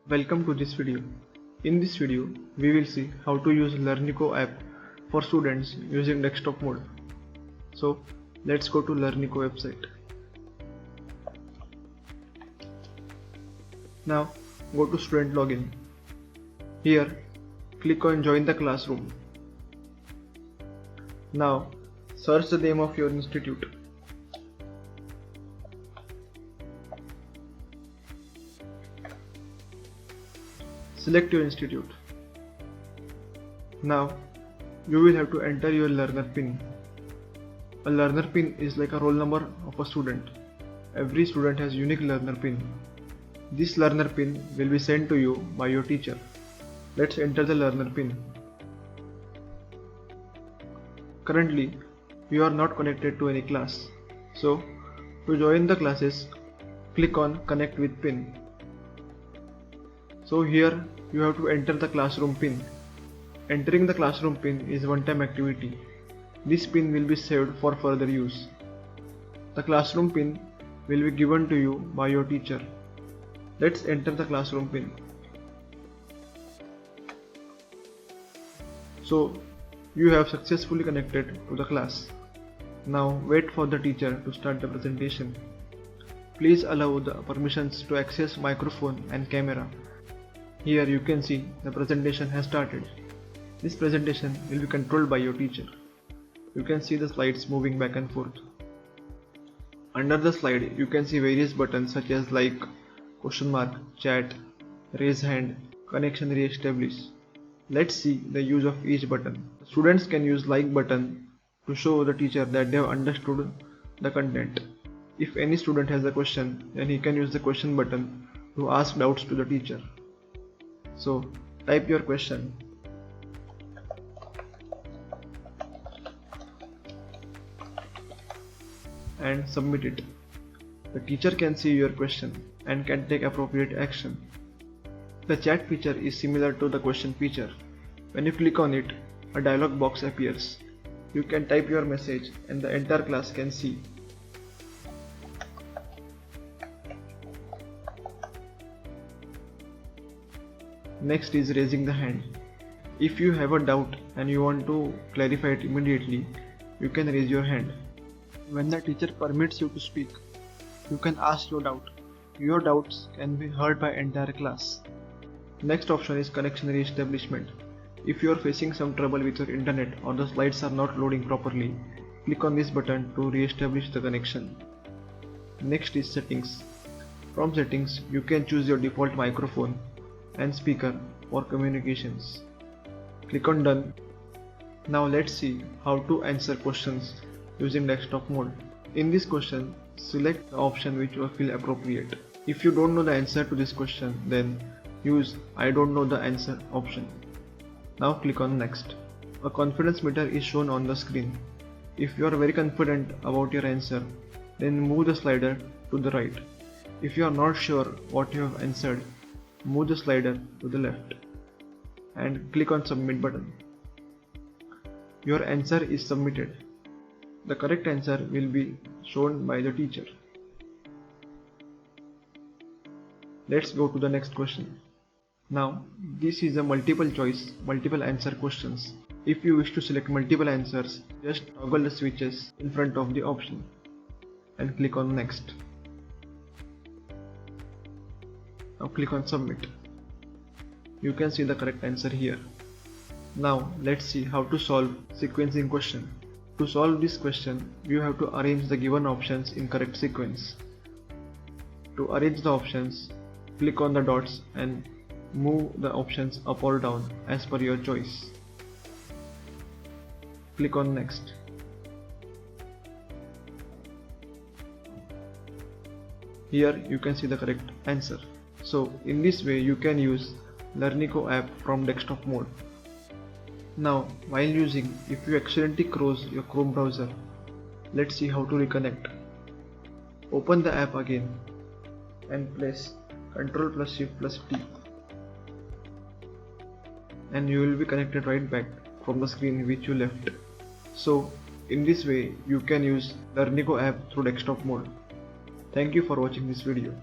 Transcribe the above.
Welcome to this video. In this video, we will see how to use Learnico app for students using desktop mode. So let's go to Learnico website. Now go to student login. Here click on join the classroom. Now search the name of your institute. Select your institute. Now you will have to enter your learner pin. A learner pin is like a roll number of a student. Every student has unique learner pin. This learner pin will be sent to you by your teacher. Let's enter the learner pin. Currently you are not connected to any class. So to join the classes, click on connect with pin. So here you have to enter the classroom pin. Entering the classroom pin is one-time activity. This pin will be saved for further use. The classroom pin will be given to you by your teacher. Let's enter the classroom pin. So you have successfully connected to the class. Now wait for the teacher to start the presentation. Please allow the permissions to access microphone and camera. Here you can see the presentation has started. This presentation will be controlled by your teacher. You can see the slides moving back and forth. Under the slide you can see various buttons such as like, question mark, chat, raise hand, connection re-establish. Let's see the use of each button. Students can use like button to show the teacher that they have understood the content. If any student has a question, then he can use the question button to ask doubts to the teacher. So type your question and submit it. The teacher can see your question and can take appropriate action. The chat feature is similar to the question feature. When you click on it, a dialog box appears. You can type your message and the entire class can see. Next is raising the hand. If you have a doubt and you want to clarify it immediately, you can raise your hand. When the teacher permits you to speak, you can ask your doubt. Your doubts can be heard by entire class. Next option is connection re-establishment. If you are facing some trouble with your internet or the slides are not loading properly, click on this button to re-establish the connection. Next is settings. From settings, you can choose your default microphone and speaker for communications. Click on done. Now let's see how to answer questions using desktop mode. In this question, select the option which you feel appropriate. If you don't know the answer to this question, then use I don't know the answer option. Now click on next. A confidence meter is shown on the screen. If you are very confident about your answer, then move the slider to the right. If you are not sure what you have answered, move the slider to the left and click on submit button. Your answer is submitted. The correct answer will be shown by the teacher. Let's go to the next question. Now this is a multiple choice, multiple answer questions. If you wish to select multiple answers, just toggle the switches in front of the option and click on next. Now click on submit. You can see the correct answer here. Now let's see how to solve sequencing question. To solve this question, you have to arrange the given options in correct sequence. To arrange the options, click on the dots and move the options up or down as per your choice. Click on next. Here you can see the correct answer. So in this way you can use Learnico app from desktop mode. Now while using, if you accidentally close your Chrome browser, let's see how to reconnect. Open the app again and press Ctrl plus Shift plus T and you will be connected right back from the screen which you left. So in this way you can use Learnico app through desktop mode. Thank you for watching this video.